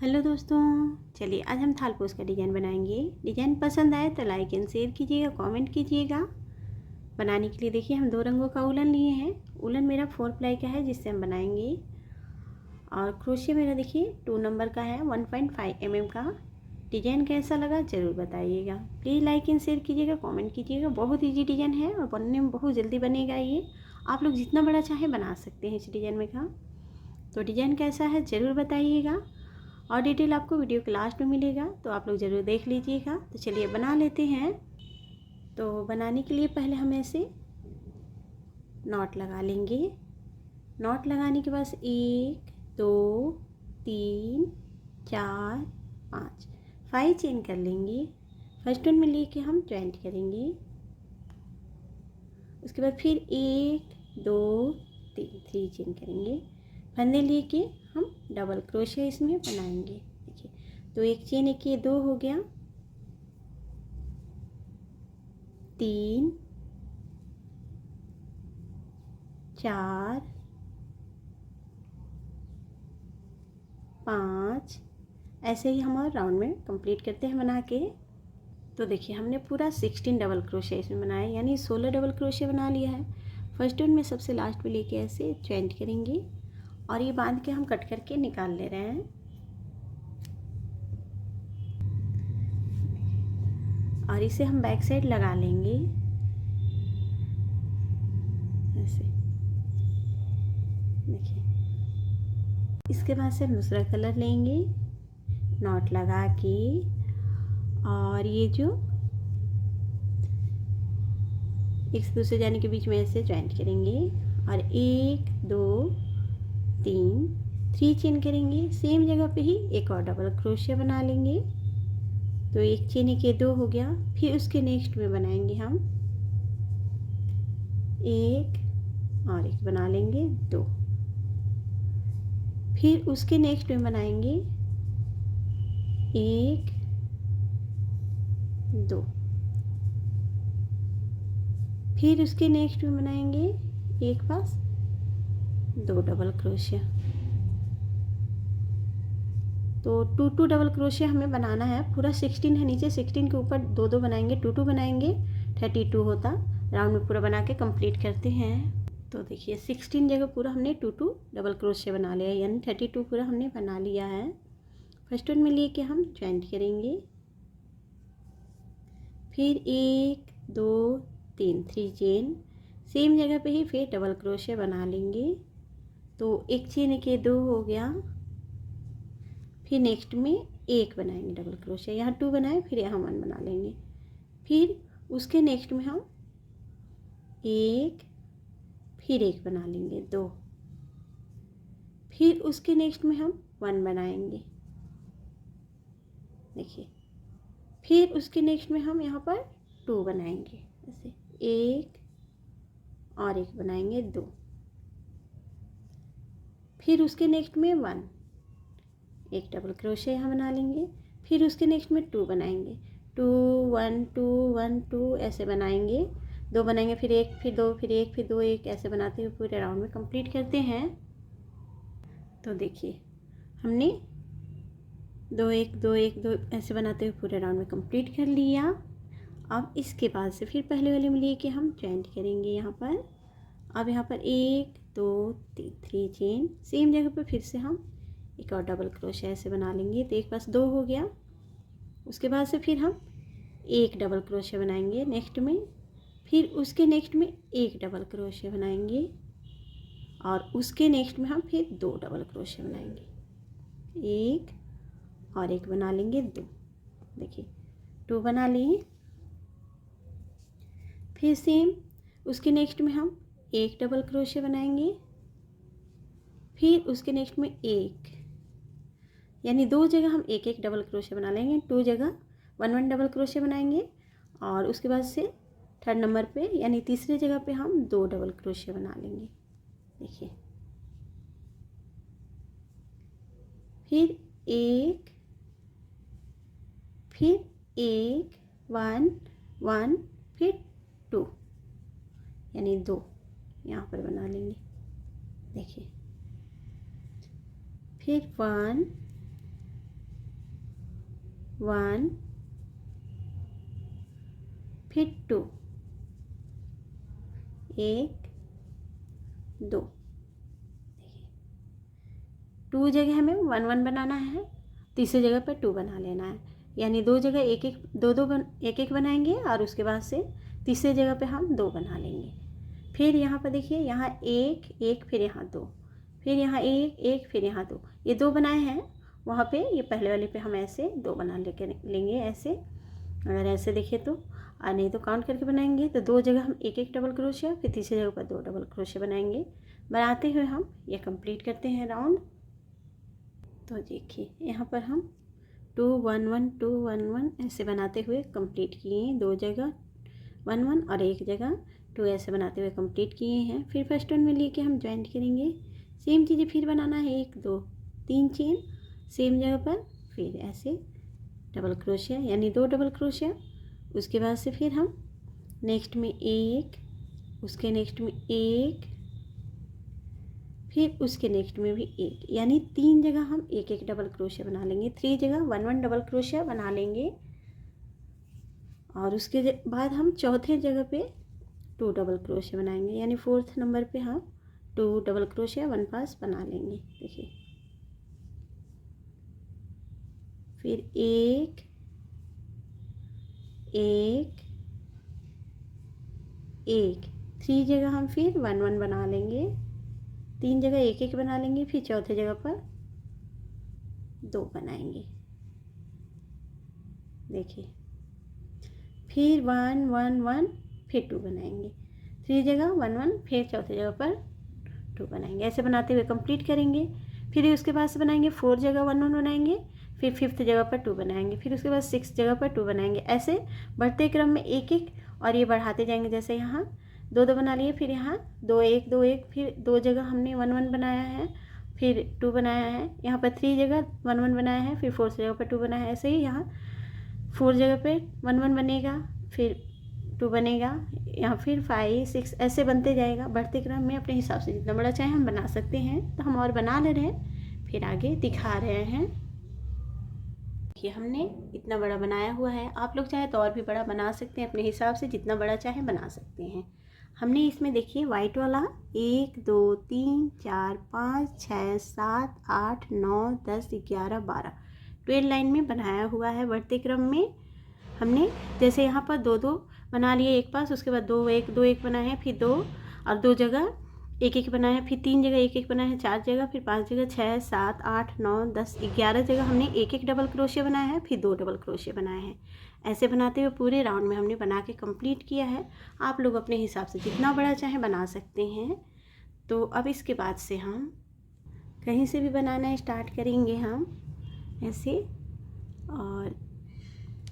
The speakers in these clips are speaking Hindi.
हेलो दोस्तों, चलिए आज हम थालपोस का डिज़ाइन बनाएंगे। डिज़ाइन पसंद आए तो लाइक एंड शेयर कीजिएगा, कमेंट कीजिएगा। बनाने के लिए देखिए हम 2 रंगों का उलन लिए हैं। उलन मेरा 4 प्लाई का है जिससे हम बनाएंगे। और क्रोशिया मेरा देखिए 2 नंबर का है, 1.5 mm का। डिज़ाइन कैसा लगा ज़रूर बताइएगा। प्लीज़ लाइक एंड शेयर कीजिएगा, कमेंट कीजिएगा। बहुत ईजी डिज़ाइन है और बनने में बहुत जल्दी बनेगा। ये आप लोग जितना बड़ा चाहें बना सकते हैं इस डिज़ाइन में का। तो डिज़ाइन कैसा है ज़रूर बताइएगा और डिटेल आपको वीडियो के लास्ट में मिलेगा, तो आप लोग ज़रूर देख लीजिएगा। तो चलिए बना लेते हैं। तो बनाने के लिए पहले हम ऐसे नॉट लगा लेंगे। नॉट लगाने के बाद 1 2 3 4 5 चेन कर लेंगे। फर्स्ट वन में लेके हम जॉइंट करेंगे। उसके बाद फिर 1 2 3 चेन करेंगे। फंदे लेके हम डबल क्रोशिया इसमें बनाएंगे। देखिए, तो 1 चेन, 1 ये 2 हो गया, 3 4 5 ऐसे ही हम और राउंड में कंप्लीट करते हैं बना के। तो देखिए हमने पूरा 16 डबल क्रोशिया इसमें बनाया, यानी 16 डबल क्रोशिया बना लिया है। फर्स्ट वन में सबसे लास्ट में लेके ऐसे जॉइंट करेंगे और ये बांध के हम कट करके निकाल ले रहे हैं। और इसे हम बैक साइड लगा लेंगे ऐसे। देखिए, इसके बाद से हम दूसरा कलर लेंगे, नॉट लगा के और ये जो एक से दूसरे जाने के बीच में ऐसे जॉइंट करेंगे और 1 2 3 चेन करेंगे। सेम जगह पे ही एक और डबल क्रोशिया बना लेंगे। तो 1 चेन, 1 ये 2 हो गया। फिर उसके नेक्स्ट में बनाएंगे हम 1 और 1 बना लेंगे 2। फिर उसके नेक्स्ट में बनाएंगे 1 2। फिर उसके नेक्स्ट में बनाएंगे एक पास 2 डबल क्रोशिया। तो 2 डबल क्रोशिया हमें बनाना है। पूरा 16 है, नीचे 16 के ऊपर 2 बनाएंगे, 2 बनाएंगे, 32 होता। राउंड में पूरा बना के कंप्लीट करते हैं। तो देखिए 16 जगह पूरा हमने 2 डबल क्रोशिया बना लिया है, यानी 32 पूरा हमने बना लिया है। फर्स्ट वन में लेके हम जॉइंट करेंगे। फिर 1 2 3 चेन, सेम जगह पे ही फिर डबल क्रोशिया बना लेंगे। तो 1 चेन, 1 ये 2 हो गया। फिर नेक्स्ट में 1 बनाएंगे डबल क्रोशिया, यहाँ 2 बनाए, फिर यहाँ 1 बना लेंगे। फिर उसके नेक्स्ट में हम 1 फिर 1 बना लेंगे 2। फिर उसके नेक्स्ट में हम 1 बनाएंगे। देखिए, फिर उसके नेक्स्ट में हम यहाँ पर 2 बनाएंगे ऐसे, 1 और 1 बनाएंगे 2। फिर उसके नेक्स्ट में 1, एक डबल क्रोशिया यहाँ बना लेंगे। फिर उसके नेक्स्ट में 2 बनाएंगे, 2 1 2 1 2 ऐसे बनाएंगे। 2 बनाएंगे, फिर 1 फिर 2 फिर 1 फिर 2 1 ऐसे बनाते हुए पूरे राउंड में कंप्लीट करते हैं। तो देखिए हमने 2 1 2 1 2 ऐसे बनाते हुए पूरे राउंड में कंप्लीट कर लिया। अब इसके बाद से फिर पहले वाले में लेके हम जॉइंट करेंगे यहाँ पर। अब यहाँ पर 1 2 3 चेन, सेम जगह पर फिर से हम एक और डबल क्रोशिया ऐसे बना लेंगे। तो एक पास 2 हो गया। उसके बाद से फिर हम एक डबल क्रोशिया बनाएंगे नेक्स्ट में। फिर उसके नेक्स्ट में एक डबल क्रोशिया बनाएंगे और उसके नेक्स्ट में हम फिर 2 डबल क्रोशिया बनाएंगे, 1 और 1 बना लेंगे 2। देखिए 2 बना लिए। फिर सेम उसके नेक्स्ट में हम एक डबल क्रोशिया बनाएंगे। फिर उसके नेक्स्ट में 1, यानी 2 जगह हम एक एक डबल क्रोशिया बना लेंगे। 2 जगह 1 1 डबल क्रोशिया बनाएंगे और उसके बाद से थर्ड नंबर पे यानी तीसरे जगह पे हम 2 डबल क्रोशिया बना लेंगे। देखिए, फिर 1 फिर 1 1 1 फिर 2, यानी 2 यहाँ पर बना लेंगे। देखिए, फिर 1 1, फिर 2, 1 2, 2 जगह हमें 1 1 बनाना है, तीसरी जगह पर 2 बना लेना है, यानी 2 जगह एक एक 2 2 एक एक बनाएंगे और उसके बाद से तीसरी जगह पे हम 2 बना लेंगे। फिर यहाँ पर देखिए, यहाँ 1 1, फिर यहाँ 2, फिर यहाँ 1 1, फिर यहाँ 2, ये 2 बनाए हैं, वहाँ पे ये पहले वाले पे हम ऐसे 2 बना लेंगे ऐसे। अगर ऐसे देखिए तो, और नहीं तो काउंट करके बनाएंगे तो 2 जगह हम एक एक डबल क्रोशिया, फिर तीसरी जगह पर 2 डबल क्रोशिया बनाएंगे। बनाते हुए हम ये कंप्लीट करते हैं राउंड। तो देखिए यहाँ पर हम 2 1 1 2 1 1 ऐसे बनाते हुए कंप्लीट किए, 2 जगह 1 1 और एक जगह 2 ऐसे बनाते हुए कंप्लीट किए हैं। फिर फर्स्ट वन में लेके हम ज्वाइंट करेंगे, सेम चीज़ें फिर बनाना है, 1 2 3 चेन सेम जगह पर, फिर ऐसे डबल क्रोशिया यानी 2 डबल क्रोशिया। उसके बाद से फिर हम नेक्स्ट में 1, उसके नेक्स्ट में 1, फिर उसके नेक्स्ट में भी 1, यानी 3 जगह हम एक एक डबल क्रोशिया बना लेंगे, 3 जगह 1 1 डबल क्रोशिया बना लेंगे। और उसके बाद हम चौथे जगह पे 2 डबल क्रोशिया बनाएंगे, यानी 4th नंबर पे हम 2 डबल क्रोशिया 1 पास बना लेंगे। देखिए फिर 1 1 1, 3 जगह हम फिर 1 1 बना लेंगे, 3 जगह एक एक बना लेंगे, फिर चौथे जगह पर 2 बनाएंगे। देखिए फिर 1 1 1, फिर 2 बनाएंगे, 3 जगह 1 1, फिर चौथे जगह पर 2 बनाएंगे। ऐसे बनाते हुए कंप्लीट करेंगे। फिर उसके बाद से बनाएंगे 4 जगह 1 1 बनाएंगे, फिर 5th जगह पर 2 बनाएंगे, फिर उसके बाद 6th जगह पर 2 बनाएंगे। ऐसे बढ़ते क्रम में एक एक और ये बढ़ाते जाएंगे। जैसे यहाँ 2 2 बना लिए, फिर यहाँ 2 1 2 1, फिर 2 जगह हमने 1 1 बनाया है, फिर 2 बनाया है, यहाँ पर 3 जगह 1 1 बनाया है, फिर 4th जगह पर 2 बनाया है। ऐसे ही यहाँ 4 जगह पे 1 1 बनेगा, फिर 2 बनेगा, यहाँ फिर 5 6 ऐसे बनते जाएगा। बढ़ते क्रम में अपने हिसाब से जितना बड़ा चाहे हम बना सकते हैं। तो हम और बना ले रहे हैं, फिर आगे दिखा रहे हैं। ये हमने इतना बड़ा बनाया हुआ है, आप लोग चाहे तो और भी बड़ा बना सकते हैं, अपने हिसाब से जितना बड़ा चाहे बना सकते हैं। हमने इसमें देखिए वाइट वाला 1 2 3 4 5 6 7 8 9 10 11 12 12 लाइन में बनाया हुआ है। बढ़ते क्रम में हमने जैसे यहाँ पर 2 2 बना लिए एक पास, उसके बाद 2 1 2 1 बनाए हैं, फिर 2 और 2 जगह एक एक बनाया है, फिर 3 जगह एक एक बनाया है, 4 जगह, फिर 5 जगह 6 7 8 9 10 11 जगह हमने एक एक डबल क्रोशिया बनाया है, फिर 2 डबल क्रोशिया बनाए हैं। ऐसे बनाते हुए पूरे राउंड में हमने बना के कंप्लीट किया है। आप लोग अपने हिसाब से जितना बड़ा चाहे बना सकते हैं। तो अब इसके बाद से हम कहीं से भी बनाना स्टार्ट करेंगे, हम ऐसे और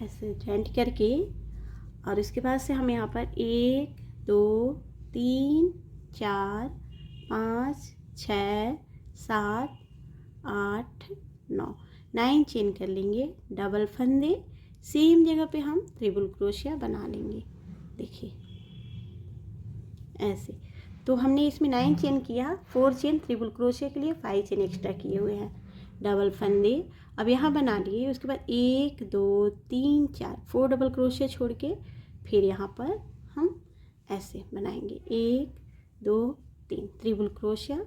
ऐसे जॉइंट करके, और उसके बाद से हम यहाँ पर 1 2 3 4 5 6 7 8 9 चेन कर लेंगे, डबल फंदे सेम जगह पे हम ट्रिपल क्रोशिया बना लेंगे। देखिए ऐसे। तो हमने इसमें 9 चेन किया, 4 चेन ट्रिपल क्रोशिया के लिए, 5 चेन एक्स्ट्रा किए हुए हैं, डबल फंदे अब यहाँ बना लिए। उसके बाद 1 2 3 4 4 डबल क्रोशिया छोड़ के फिर यहाँ पर हम ऐसे बनाएंगे, 1 2 3 ट्रिपल क्रोशिया,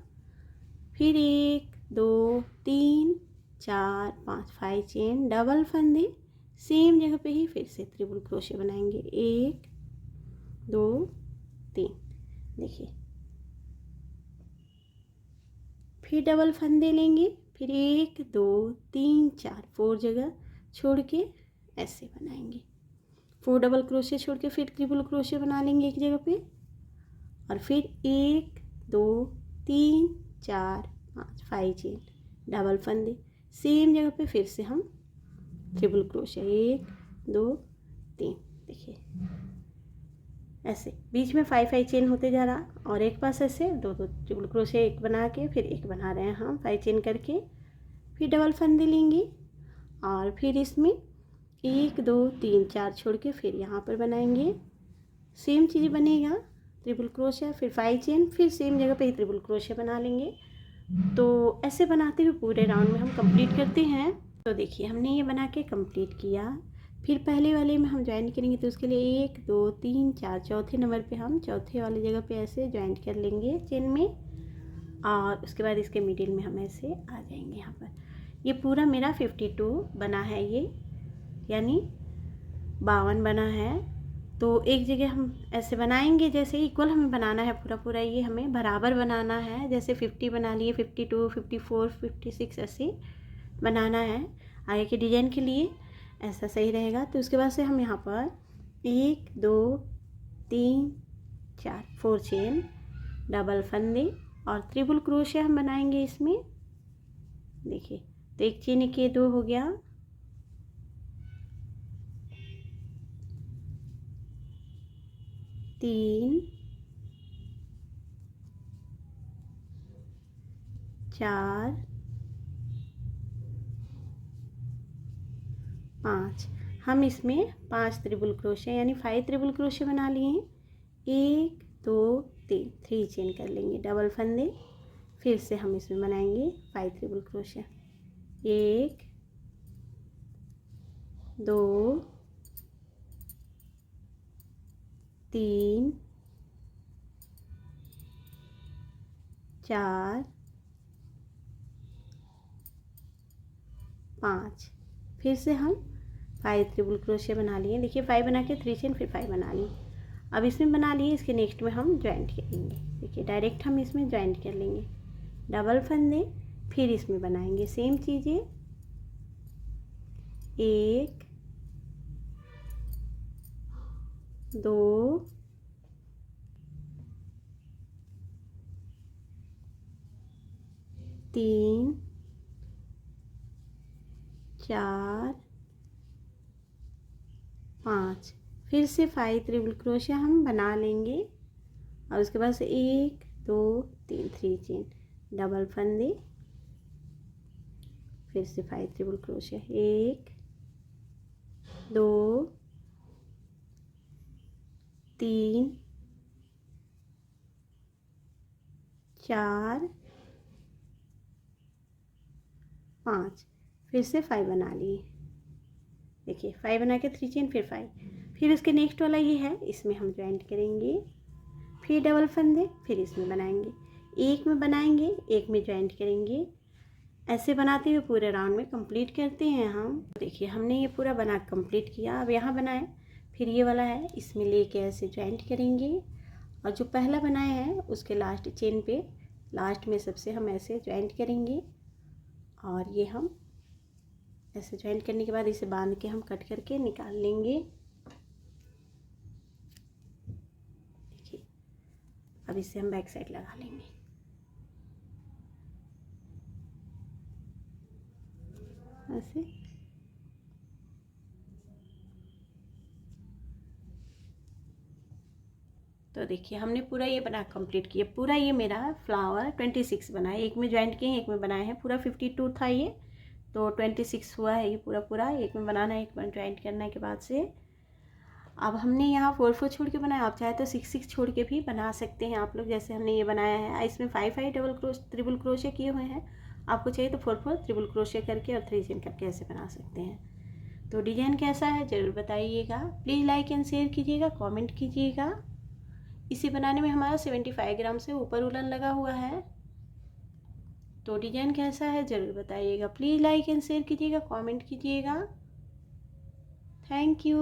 फिर 1 2 3 4 5 5 चेन, डबल फंदे सेम जगह पे ही फिर से ट्रिपल क्रोशिया बनाएंगे, 1 2 3। देखिए फिर डबल फंदे लेंगे, फिर 1 2 3 4 4 जगह छोड़ के ऐसे बनाएंगे, 4 डबल क्रोशिया छोड़ के फिर ट्रिपल क्रोशिया बना लेंगे एक जगह पे, और फिर 1 2 3 4 5 5 चेन, डबल फंदे सेम जगह पे फिर से हम ट्रिपल क्रोशिया, 1 2 3। देखिए ऐसे बीच में 5 5 चेन होते जा रहा, और एक पास ऐसे 2 2 ट्रिपल क्रोशिया एक बना के फिर एक बना रहे हैं हम 5 चेन करके, फिर डबल फंदे लेंगे, और फिर इसमें 1 2 3 4 छोड़ के फिर यहाँ पर बनाएंगे, सेम चीज़ बनेगा, ट्रिपल क्रोशिया, फिर 5 चेन, फिर सेम जगह पे ही ट्रिपल क्रोशिया बना लेंगे। तो ऐसे बनाते हुए पूरे राउंड में हम कंप्लीट करते हैं। तो देखिए हमने ये बना के कंप्लीट किया। फिर पहले वाले में हम ज्वाइंट करेंगे तो उसके लिए 1 2 3 4 चौथे नंबर पे हम चौथे वाली जगह पे ऐसे ज्वाइंट कर लेंगे चेन में, और उसके बाद इसके मिडिल में हम ऐसे आ जाएंगे यहाँ पर। ये पूरा मेरा 52 बना है ये, यानी 52 बना है। तो एक जगह हम ऐसे बनाएंगे, जैसे इक्वल हमें बनाना है पूरा पूरा, ये हमें बराबर बनाना है। जैसे 50 बना लिए, 52 54 56 ऐसे बनाना है आगे के डिजाइन के लिए, ऐसा सही रहेगा। तो उसके बाद से हम यहाँ पर 1 2 3 4 4 चेन, डबल फंदे और ट्रिपल क्रोशिया हम बनाएंगे इसमें। देखिए तो एक चेन के 2 हो गया, 3 4 5। हम इसमें 5 ट्रिपल क्रोशिया यानी 5 ट्रिपल क्रोशिया बना लिए हैं। 1 2 3 3 चेन कर लेंगे, डबल फंदे, फिर से हम इसमें बनाएंगे 5 ट्रिपल क्रोशिया। 1 2 3 4 5। फिर से हम 5 ट्रिपल क्रोशिया बना लिए। देखिए 5 बना के 3 चेन, फिर 5 बना लिए। अब इसमें बना लिए, इसके नेक्स्ट में हम ज्वाइंट करेंगे। देखिए डायरेक्ट हम इसमें ज्वाइंट कर लेंगे, डबल फंदे, फिर इसमें बनाएंगे सेम चीज़ें। 1 2 3 4 5। फिर से 5 ट्रिपल क्रोशिया हम बना लेंगे, और उसके बाद से 1 2 3 3 चेन, डबल फंदे, फिर से 5 ट्रिपल क्रोशिया। 1 2 3 4 5। फिर से 5 बना लिए। देखिए 5 बना के 3 चेन, फिर 5। फिर उसके नेक्स्ट वाला ये है, इसमें हम ज्वाइंट करेंगे, फिर डबल फंदे, फिर इसमें बनाएंगे। एक में बनाएंगे, एक में ज्वाइंट करेंगे। ऐसे बनाते हुए पूरे राउंड में कंप्लीट करते हैं हम। देखिए हमने ये पूरा बना कंप्लीट किया। अब यहाँ बनाए, फिर ये वाला है, इसमें लेके ऐसे ज्वाइंट करेंगे, और जो पहला बनाया है उसके लास्ट चेन पे लास्ट में सबसे हम ऐसे ज्वाइंट करेंगे, और ये हम ऐसे ज्वाइंट करने के बाद इसे बांध के हम कट करके निकाल लेंगे। देखिए अब इसे हम बैक साइड लगा लेंगे ऐसे। तो देखिए हमने पूरा ये बना कंप्लीट किया। पूरा ये मेरा फ्लावर 26 बना है। एक में ज्वाइंट किए, एक में बनाए हैं। पूरा 52 था ये, तो 26 हुआ है ये पूरा पूरा। एक में बनाना है, एक में ज्वाइंट करने के बाद से। अब हमने यहाँ 4 4 छोड़ के बनाया, आप चाहे तो 6 6 छोड़ के भी बना सकते हैं आप लोग, जैसे हमने ये बनाया है। इसमें 5 5 ट्रिपल क्रोशिया किए हुए हैं। आपको चाहिए तो 4 4 ट्रिपल क्रोशिया करके और 3 चेन करके ऐसे बना सकते हैं। तो डिज़ाइन कैसा है ज़रूर बताइएगा। प्लीज़ लाइक एंड शेयर कीजिएगा, कमेंट कीजिएगा। इसे बनाने में हमारा 75 ग्राम से ऊपर उलन लगा हुआ है। तो डिज़ाइन कैसा है ज़रूर बताइएगा। प्लीज़ लाइक एंड शेयर कीजिएगा, कमेंट कीजिएगा। Thank you.